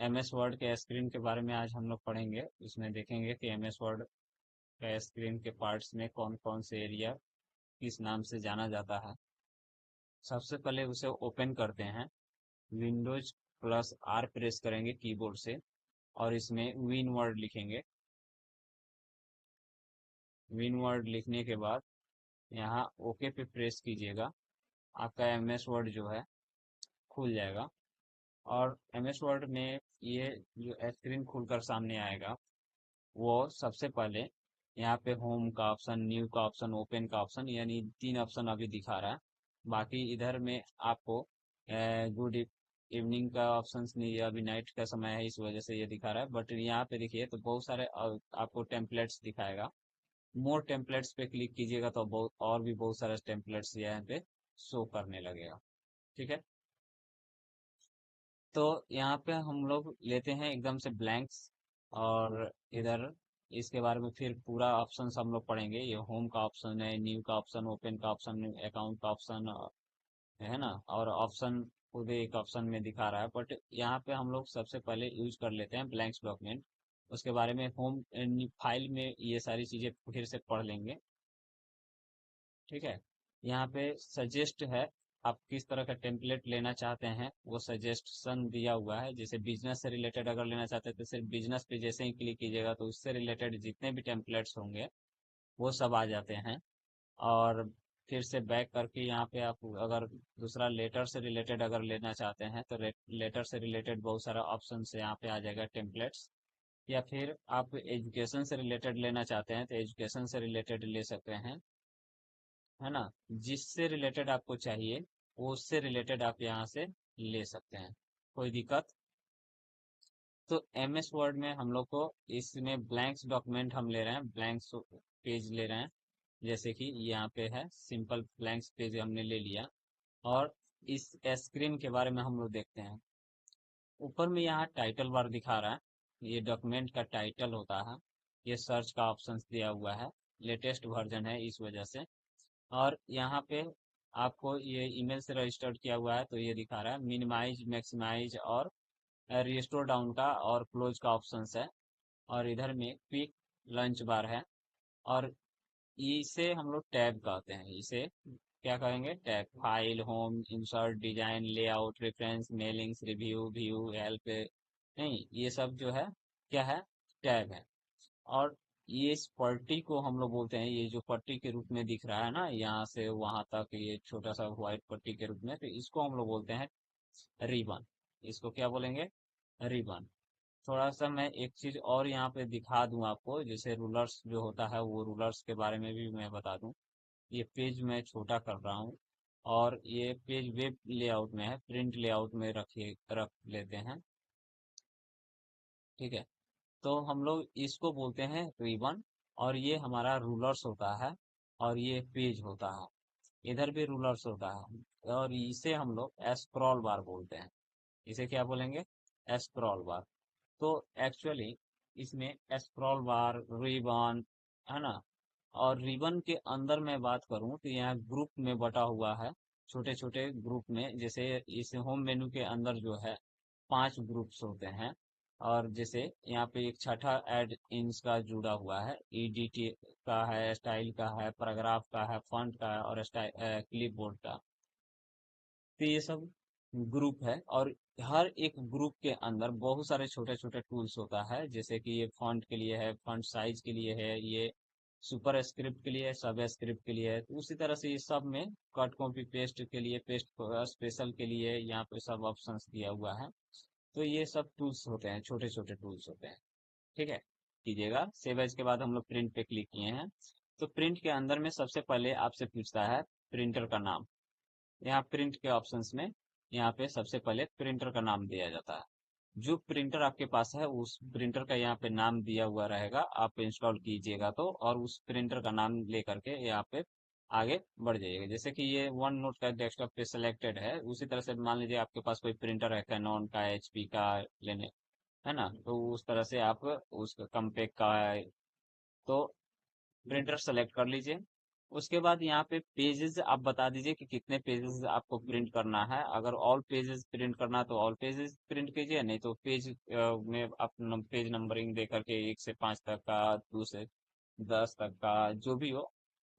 M S word के screen के बारे में आज हम लोग पढ़ेंगे। इसमें देखेंगे कि एम एस वर्ड का स्क्रीन के पार्ट्स में कौन कौन से एरिया किस नाम से जाना जाता है। सबसे पहले उसे ओपन करते हैं। विंडोज प्लस आर प्रेस करेंगे कीबोर्ड से और इसमें विन वर्ड लिखेंगे। विन वर्ड लिखने के बाद यहाँ ओके पे प्रेस कीजिएगा। आपका एम एस वर्ड जो है खुल जाएगा। और एम एस वर्ड में ये जो स्क्रीन खुलकर सामने आएगा, वो सबसे पहले यहाँ पे होम का ऑप्शन, न्यू का ऑप्शन, ओपन का ऑप्शन, यानी तीन ऑप्शन अभी दिखा रहा है। बाकी इधर में आपको गुड इवनिंग का ऑप्शन नहीं है, अभी नाइट का समय है इस वजह से ये दिखा रहा है। बट यहाँ पे देखिए तो बहुत सारे आपको टेम्पलेट्स दिखाएगा। मोर टेम्पलेट्स पे क्लिक कीजिएगा तो बहुत और भी बहुत सारे टेम्पलेट्स यहाँ पे शो करने लगेगा। ठीक है, तो यहाँ पे हम लोग लेते हैं एकदम से ब्लैंक्स। और इधर इसके बारे में फिर पूरा ऑप्शन हम लोग पढ़ेंगे। ये होम का ऑप्शन है, न्यू का ऑप्शन, ओपन का ऑप्शन, अकाउंट का ऑप्शन है ना। और ऑप्शन खुद एक ऑप्शन में दिखा रहा है, बट यहाँ पे हम लोग सबसे पहले यूज कर लेते हैं ब्लैंक्स डॉक्यूमेंट। उसके बारे में होम फाइल में ये सारी चीजें फिर से पढ़ लेंगे। ठीक है, यहाँ पे सजेस्ट है, आप किस तरह का टेम्पलेट लेना चाहते हैं वो सजेशन दिया हुआ है। जैसे बिजनेस से रिलेटेड अगर लेना चाहते हैं तो सिर्फ बिजनेस पे जैसे ही क्लिक कीजिएगा तो उससे रिलेटेड जितने भी टेम्पलेट्स होंगे वो सब आ जाते हैं। और फिर से बैक करके यहाँ पे आप अगर दूसरा लेटर से रिलेटेड अगर लेना चाहते हैं तो लेटर से रिलेटेड बहुत सारा ऑप्शन से यहाँ पे आ जाएगा टेम्पलेट्स। या फिर आप एजुकेशन से रिलेटेड लेना चाहते हैं तो एजुकेशन से रिलेटेड ले सकते हैं, है ना। जिससे रिलेटेड आपको चाहिए वो उससे रिलेटेड आप यहाँ से ले सकते हैं, कोई दिक्कत। तो एम एस वर्ड में हम लोग को इसमें ब्लैंक्स डॉक्यूमेंट हम ले रहे हैं, ब्लैंक्स पेज ले रहे हैं। जैसे कि यहाँ पे है सिंपल ब्लैंक्स पेज हमने ले लिया। और इस स्क्रीन के बारे में हम लोग देखते हैं। ऊपर में यहाँ टाइटल बार दिखा रहा है, ये डॉक्यूमेंट का टाइटल होता है। ये सर्च का ऑप्शन दिया हुआ है, लेटेस्ट वर्जन है इस वजह से। और यहाँ पे आपको ये ईमेल से रजिस्टर्ड किया हुआ है तो ये दिखा रहा है मिनिमाइज, मैक्सिमाइज और रिस्टोर डाउन का और क्लोज का ऑप्शन है। और इधर में क्विक लंच बार है। और इसे हम लोग टैब कहते हैं। इसे क्या कहेंगे? Tab. File, home, insert, design, layout, references, mailings, review, view, help, नहीं ये सब जो है क्या है? टैब है। और ये इस पट्टी को हम लोग बोलते हैं, ये जो पट्टी के रूप में दिख रहा है ना यहाँ से वहां तक, ये छोटा सा व्हाइट पट्टी के रूप में, तो इसको हम लोग बोलते हैं रिबन। इसको क्या बोलेंगे? रिबन। थोड़ा सा मैं एक चीज और यहाँ पे दिखा दूं आपको, जैसे रूलर्स जो होता है वो रूलर्स के बारे में भी मैं बता दूं। ये पेज मैं छोटा कर रहा हूँ और ये पेज वेब लेआउट में है, प्रिंट लेआउट में रख लेते हैं। ठीक है, तो हम लोग इसको बोलते हैं रिबन। और ये हमारा रूलर्स होता है और ये पेज होता है। इधर भी रूलर्स होता है और इसे हम लोग स्क्रॉल बार बोलते हैं। इसे क्या बोलेंगे? स्क्रॉल बार। तो एक्चुअली इसमें स्क्रॉल बार, रिबन, है ना। और रिबन के अंदर मैं बात करूं तो यहाँ ग्रुप में बटा हुआ है, छोटे छोटे ग्रुप में। जैसे इस होम मेन्यू के अंदर जो है 5 ग्रुप्स होते हैं। और जैसे यहाँ पे एक छठा ऐड इन्स का जुड़ा हुआ है, ईडीटी का है, स्टाइल का है, पैराग्राफ का है, फॉन्ट का है और क्लिपबोर्ड का। तो ये सब ग्रुप है। और हर एक ग्रुप के अंदर बहुत सारे छोटे छोटे टूल्स होता है। जैसे कि ये फॉन्ट के लिए है, फॉन्ट साइज के लिए है, ये सुपर स्क्रिप्ट के लिए है, सब स्क्रिप्ट के लिए है। तो उसी तरह से ये सब में कट कॉपी पेस्ट के लिए, पेस्ट स्पेशल के लिए यहाँ पे सब ऑप्शंस दिया हुआ है। तो ये सब टूल्स होते हैं, छोटे छोटे टूल्स होते हैं। ठीक है, कीजिएगा सेव एज के बाद हम लोग प्रिंट पे क्लिक किए हैं। तो प्रिंट के अंदर में सबसे पहले आपसे पूछता है प्रिंटर का नाम। यहाँ प्रिंट के ऑप्शंस में यहाँ पे सबसे पहले प्रिंटर का नाम दिया जाता है। जो प्रिंटर आपके पास है उस प्रिंटर का यहाँ पे नाम दिया हुआ रहेगा, आप इंस्टॉल कीजिएगा तो। और उस प्रिंटर का नाम लेकर के यहाँ पे आगे बढ़ जाइएगा। जैसे कि ये वन नोट का डेस्कटॉप पे सिलेक्टेड है, उसी तरह से मान लीजिए आपके पास कोई प्रिंटर है कैनन का, एचपी का लेने, है ना। तो उस तरह से आप उसका कम्पेक का है तो प्रिंटर सेलेक्ट कर लीजिए। उसके बाद यहाँ पे पेजेस आप बता दीजिए कि कितने पेजेस आपको प्रिंट करना है। अगर ऑल पेजेस प्रिंट करना है तो ऑल पेजेस प्रिंट कीजिए, नहीं तो पेज में आप पेज नंबरिंग दे करके 1 से 5 तक का, 2 से 10 तक का, जो भी हो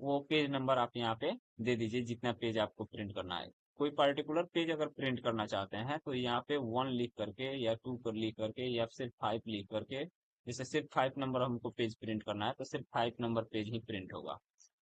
वो पेज नंबर आप यहाँ पे दे दीजिए जितना पेज आपको प्रिंट करना है। कोई पर्टिकुलर पेज अगर प्रिंट करना चाहते हैं तो यहाँ पे 1 लिख करके या 2 कर लिख करके या सिर्फ 5 लिख करके, जैसे सिर्फ 5 नंबर हमको पेज प्रिंट करना है तो सिर्फ 5 नंबर पेज ही प्रिंट होगा।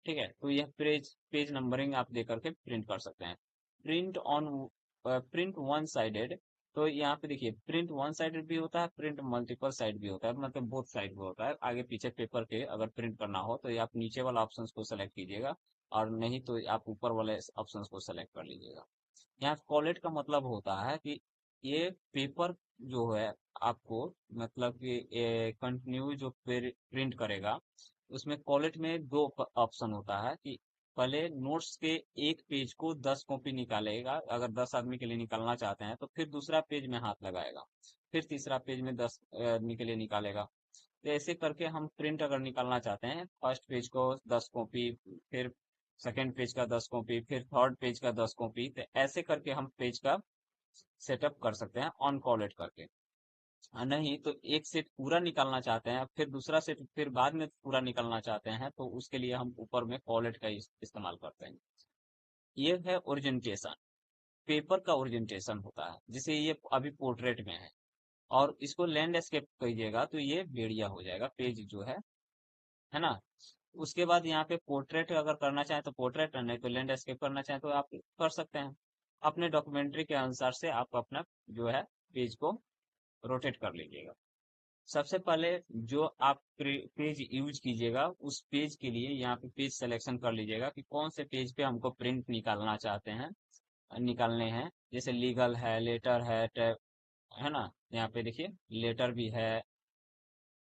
ठीक है, तो यह पेज पेज नंबरिंग आप दे करके प्रिंट कर सकते हैं। Print on print one sided, तो यहाँ पे देखिए प्रिंट वन साइडेड भी होता है, प्रिंट मल्टीपल साइड भी होता है, मतलब बोथ साइड भी होता है। आगे पीछे पेपर के अगर प्रिंट करना हो तो ये आप नीचे वाला ऑप्शन को सेलेक्ट कीजिएगा, और नहीं तो आप ऊपर वाले ऑप्शन को सेलेक्ट कर लीजिएगा। यहाँ कॉलेट का मतलब होता है कि ये पेपर जो है आपको, मतलब कि कंटिन्यू जो प्रिंट करेगा, उसमें कॉलेट में दो ऑप्शन होता है कि पहले नोट्स के एक पेज को 10 कॉपी निकालेगा, अगर 10 आदमी के लिए निकालना चाहते हैं तो फिर दूसरा पेज में हाथ लगाएगा, फिर तीसरा पेज में 10 आदमी के लिए निकालेगा। तो ऐसे करके हम प्रिंट अगर निकालना चाहते हैं, फर्स्ट पेज को 10 कॉपी, फिर सेकेंड पेज का 10 कॉपी, फिर थर्ड पेज का 10 कॉपी, तो ऐसे करके हम पेज का सेटअप कर सकते हैं ऑन कॉलेट करके। नहीं तो एक सेट पूरा निकालना चाहते हैं, फिर दूसरा सेट फिर बाद में पूरा निकालना चाहते हैं, तो उसके लिए हम ऊपर में कॉलेट का इस्तेमाल करते हैं। ये है ओरिजेंटेशन, पेपर का ओरिजेंटेशन होता है, जिसे ये अभी पोर्ट्रेट में है। और इसको लैंडस्केप कहिएगा तो ये बढ़िया हो जाएगा पेज जो है ना। उसके बाद यहाँ पे पोर्ट्रेट अगर करना चाहें तो पोर्ट्रेट, नहीं तो लैंडस्केप करना चाहें तो आप कर सकते हैं। अपने डॉक्यूमेंट्री के अनुसार से आप अपना जो है पेज को रोटेट कर लीजिएगा। सबसे पहले जो आप पेज यूज कीजिएगा उस पेज के लिए यहाँ पे पेज सिलेक्शन कर लीजिएगा कि कौन से पेज पे हमको प्रिंट निकालना चाहते हैं, निकालने हैं। जैसे लीगल है, लेटर है ना, यहाँ पे देखिए लेटर भी है,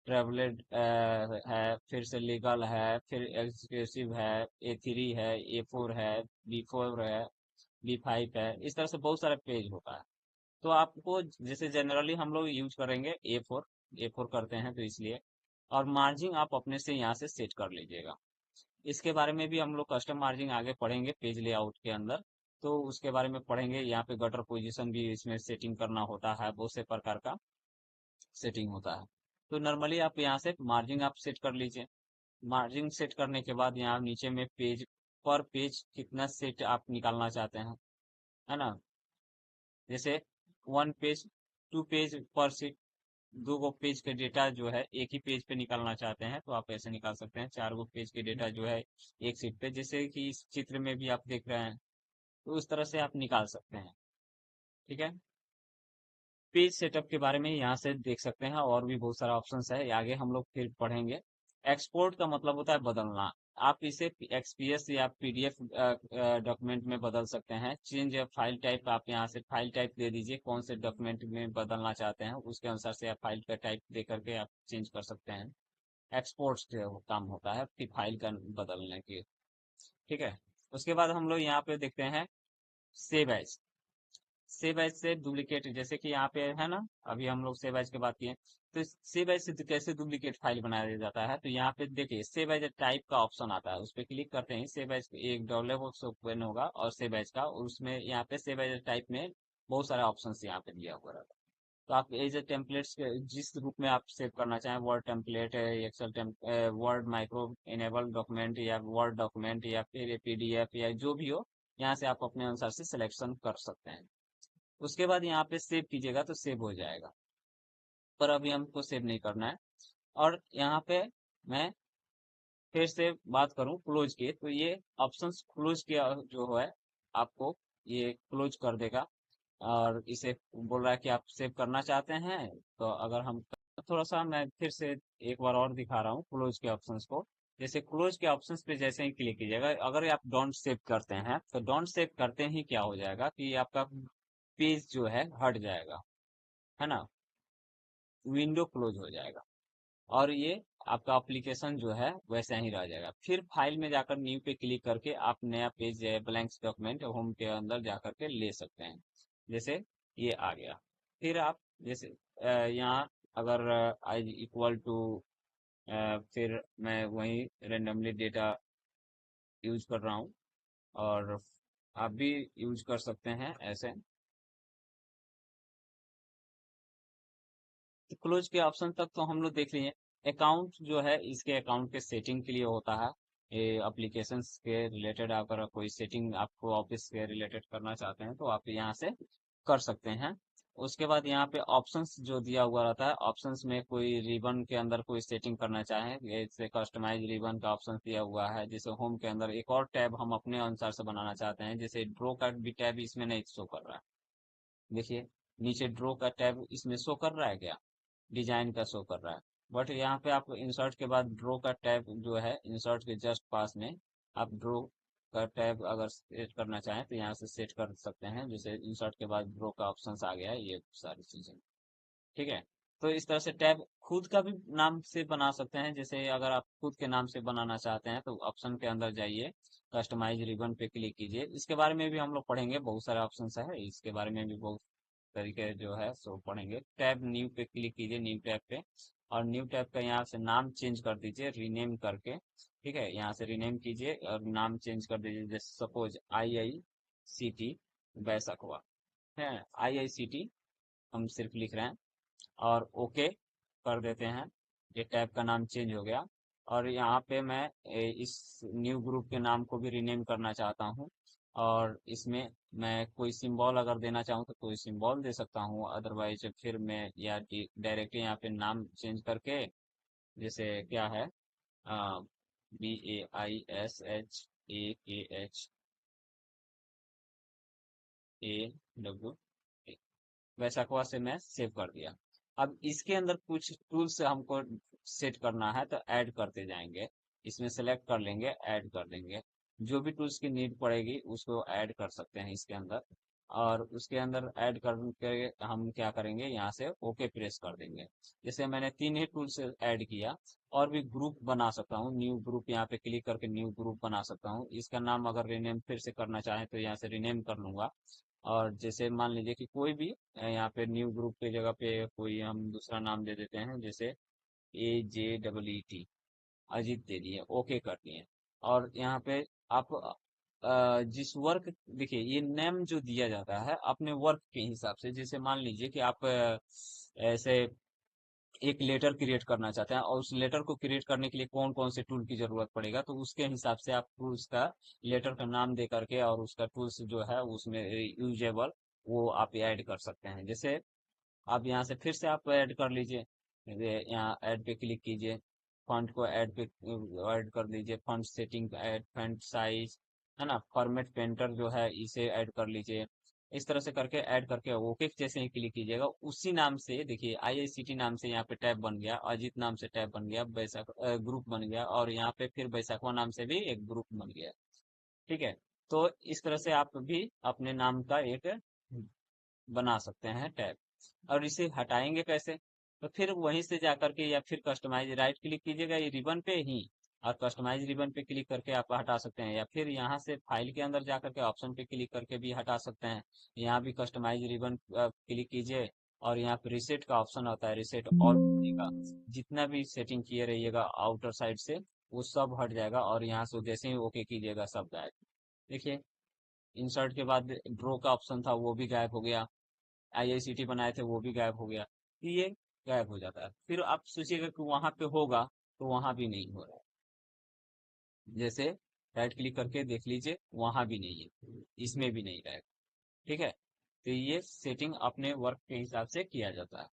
ट्रेवलेड है, फिर से लीगल है, फिर एग्जीक्यूटिव है, A3 है, A4 है, B4 है, B5 है, इस तरह से बहुत सारे पेज होता है। तो आपको जैसे जनरली हम लोग यूज करेंगे A4 करते हैं तो इसलिए। और मार्जिन आप अपने से यहाँ से सेट कर लीजिएगा। इसके बारे में भी हम लोग कस्टम मार्जिन आगे पढ़ेंगे पेज लेआउट के अंदर, तो उसके बारे में पढ़ेंगे। यहाँ पे गटर पोजीशन भी इसमें सेटिंग करना होता है, बहुत से प्रकार का सेटिंग होता है। तो नॉर्मली आप यहाँ से मार्जिन आप सेट कर लीजिए। मार्जिन सेट करने के बाद यहाँ नीचे में पेज पर पेज कितना सेट आप निकालना चाहते हैं, है ना। जैसे 1 पेज, 2 पेज पर सीट, 2 गो पेज के डेटा जो है एक ही पेज पे निकालना चाहते हैं तो आप ऐसे निकाल सकते हैं। 4 गो पेज के डेटा जो है एक सीट पे, जैसे कि इस चित्र में भी आप देख रहे हैं, तो उस तरह से आप निकाल सकते हैं। ठीक है, पेज सेटअप के बारे में यहाँ से देख सकते हैं, और भी बहुत सारा ऑप्शंस है, आगे हम लोग फिर पढ़ेंगे। एक्सपोर्ट का मतलब होता है बदलना। आप इसे XPS या PDF डॉक्यूमेंट में बदल सकते हैं। चेंज फाइल टाइप, आप यहाँ से फाइल टाइप दे दीजिए, कौन से डॉक्यूमेंट में बदलना चाहते हैं उसके अनुसार से आप फाइल का टाइप दे करके आप चेंज कर सकते हैं। एक्सपोर्ट्स के वो काम होता है कि फाइल का बदलने की। ठीक है, उसके बाद हम लोग यहाँ पे देखते हैं सेव एज। सेव एज से डुप्लीकेट, जैसे कि यहाँ पे है ना, अभी हम लोग सेव एज की बात किए, तो सेव एज से कैसे डुप्लीकेट फाइल बनाया जाता है, तो यहाँ पे देखिए सेव एज टाइप का ऑप्शन आता है, उस पर क्लिक करते हैं। सेव एज एक डॉलर बॉक्स ओपन होगा और सेव एज का, और उसमें यहाँ पे सेव एज टाइप में बहुत सारे ऑप्शन यहाँ पे दिया हुआ रहता है। तो आप एज ए टेम्पलेट्स के जिस रूप में आप सेव करना चाहें, वर्ड टेम्पलेट है, excel word micro enable document, या वर्ड डॉक्यूमेंट, या फिर PDF, या जो भी हो, यहाँ से आप अपने अनुसार से सिलेक्शन कर सकते हैं। उसके बाद यहाँ पे सेव कीजिएगा तो सेव हो जाएगा, पर अभी हमको सेव नहीं करना है। और यहाँ पे मैं फिर से बात करूं क्लोज की, तो ये ऑप्शंस क्लोज किया जो है आपको ये क्लोज कर देगा। और इसे बोल रहा है कि आप सेव करना चाहते हैं, तो अगर हम थोड़ा सा मैं फिर से एक बार और दिखा रहा हूँ क्लोज के ऑप्शंस को। जैसे क्लोज के ऑप्शंस पे जैसे ही क्लिक कीजिएगा, अगर आप डोंट सेव करते हैं तो डोंट सेव करते ही क्या हो जाएगा कि आपका पेज जो है हट जाएगा, है ना, विंडो क्लोज हो जाएगा, और ये आपका एप्लीकेशन जो है वैसे ही रह जाएगा। फिर फाइल में जाकर न्यू पे क्लिक करके आप नया पेज ब्लैंक डॉक्यूमेंट होम के अंदर जा करके ले सकते हैं। जैसे ये आ गया, फिर आप जैसे यहाँ अगर आई इक्वल टू, फिर मैं वही रेंडमली डेटा यूज कर रहा हूँ, और आप भी यूज कर सकते हैं ऐसे। क्लोज के ऑप्शन तक तो हम लोग देख लिए। अकाउंट जो है, इसके अकाउंट के सेटिंग के लिए होता है। ये एप्लीकेशंस के रिलेटेड अगर कोई सेटिंग आपको ऑफिस के रिलेटेड करना चाहते हैं तो आप यहाँ से कर सकते हैं। उसके बाद यहाँ पे ऑप्शंस जो दिया हुआ रहता है, ऑप्शंस में कोई रिबन के अंदर कोई सेटिंग करना चाहें, जैसे कस्टमाइज रिबन का ऑप्शन दिया हुआ है। जैसे होम के अंदर एक और टैब हम अपने अनुसार से बनाना चाहते हैं, जैसे ड्रॉ का भी टैब इसमें नहीं शो कर रहा है। देखिए, नीचे ड्रॉ का टैब इसमें शो कर रहा है क्या? डिजाइन का शो कर रहा है। बट यहाँ पे आप इंसर्ट के बाद ड्रॉ का टैब जो है, इंसर्ट के जस्ट पास में आप ड्रॉ का टैब अगर सेट करना चाहें तो यहाँ से सेट कर सकते हैं। जैसे इंसर्ट के बाद ड्रॉ का ऑप्शन आ गया है, ये सारी चीजें। ठीक है। तो इस तरह से टैब खुद का भी नाम से बना सकते हैं। जैसे अगर आप खुद के नाम से बनाना चाहते हैं तो ऑप्शन के अंदर जाइए, कस्टमाइज रिबन पे क्लिक कीजिए। इसके बारे में भी हम लोग पढ़ेंगे, बहुत सारे ऑप्शन है इसके बारे में भी, बहुत तरीके जो है सो पढ़ेंगे। टैब न्यू पे क्लिक कीजिए, न्यू टैब पे, और न्यू टैब का यहाँ से नाम चेंज कर दीजिए, रीनेम करके। ठीक है, यहाँ से रीनेम कीजिए और नाम चेंज कर दीजिए। जैसे सपोज IICT बैसाखवा है, IICT हम सिर्फ लिख रहे हैं, और ओके कर देते हैं। ये टैब का नाम चेंज हो गया। और यहाँ पे मैं इस न्यू ग्रुप के नाम को भी रीनेम करना चाहता हूँ, और इसमें मैं कोई सिंबल अगर देना चाहूँ तो कोई सिंबल दे सकता हूँ। अदरवाइज फिर मैं या डायरेक्टली यहाँ पे नाम चेंज करके, जैसे क्या है, BAISHAKHAW, वैसाखवा से मैं सेव कर दिया। अब इसके अंदर कुछ टूल्स हमको सेट करना है, तो ऐड करते जाएंगे। इसमें सेलेक्ट कर लेंगे, ऐड कर देंगे। जो भी टूल्स की नीड पड़ेगी उसको ऐड कर सकते हैं इसके अंदर। और उसके अंदर ऐड करके हम क्या करेंगे, यहाँ से ओके प्रेस कर देंगे। जैसे मैंने 3 ही टूल्स ऐड किया। और भी ग्रुप बना सकता हूँ, न्यू ग्रुप यहाँ पे क्लिक करके न्यू ग्रुप बना सकता हूँ। इसका नाम अगर रिनेम फिर से करना चाहें तो यहाँ से रिनेम कर लूंगा। और जैसे मान लीजिए कि कोई भी यहाँ पे न्यू ग्रुप की जगह पे कोई हम दूसरा नाम दे देते हैं, जैसे AJEET, अजीत दे दिए, ओके कर दिए। और यहाँ पे आप जिस वर्क, देखिए ये नेम जो दिया जाता है अपने वर्क के हिसाब से। जैसे मान लीजिए कि आप ऐसे एक लेटर क्रिएट करना चाहते हैं, और उस लेटर को क्रिएट करने के लिए कौन कौन से टूल की जरूरत पड़ेगा, तो उसके हिसाब से आप टूल्स का, लेटर का नाम दे करके और उसका टूल्स जो है उसमें यूजेबल, वो आप ऐड कर सकते हैं। जैसे आप यहाँ से फिर से आप ऐड कर लीजिए, यहाँ ऐड पे क्लिक कीजिए, फॉन्ट को ऐड पे ऐड कर दीजिए, font setting add, font size, है ना, फॉर्मेट पेंटर जो है इसे ऐड कर लीजिए। इस तरह से करके ऐड करके ओके जैसे ही क्लिक कीजिएगा, उसी नाम से देखिए IICT नाम से यहाँ पे टैब बन गया, अजीत नाम से टैब बन गया, बैसाख ग्रुप बन गया, और यहाँ पे फिर बैसाखवा नाम से भी एक ग्रुप बन गया। ठीक है। तो इस तरह से आप भी अपने नाम का एक बना सकते हैं टैब। और इसे हटाएंगे कैसे? तो फिर वहीं से जाकर के, या फिर कस्टमाइज राइट क्लिक कीजिएगा ये रिबन पे ही, और कस्टमाइज रिबन पे क्लिक करके आप हटा सकते हैं। या फिर यहाँ से फाइल के अंदर जाकर के ऑप्शन पे क्लिक करके भी हटा सकते हैं। यहाँ भी कस्टमाइज रिबन क्लिक कीजिए, और यहाँ पे रिसेट का ऑप्शन होता है, रिसेट ऑल कीजिएगा। जितना भी सेटिंग किए रहिएगा आउटर साइड से, वो सब हट जाएगा, और यहाँ से जैसे ही ओके कीजिएगा सब गायब। देखिए, इंसर्ट के बाद ड्रॉ का ऑप्शन था वो भी गायब हो गया, IICT बनाए थे वो भी गायब हो गया। तो ये गायब हो जाता है। फिर आप सोचिएगा कि वहां पे होगा, तो वहां भी नहीं हो रहा है। जैसे राइट क्लिक करके देख लीजिए, वहां भी नहीं है, इसमें भी नहीं रहेगा। ठीक है। तो ये सेटिंग अपने वर्क के हिसाब से किया जाता है।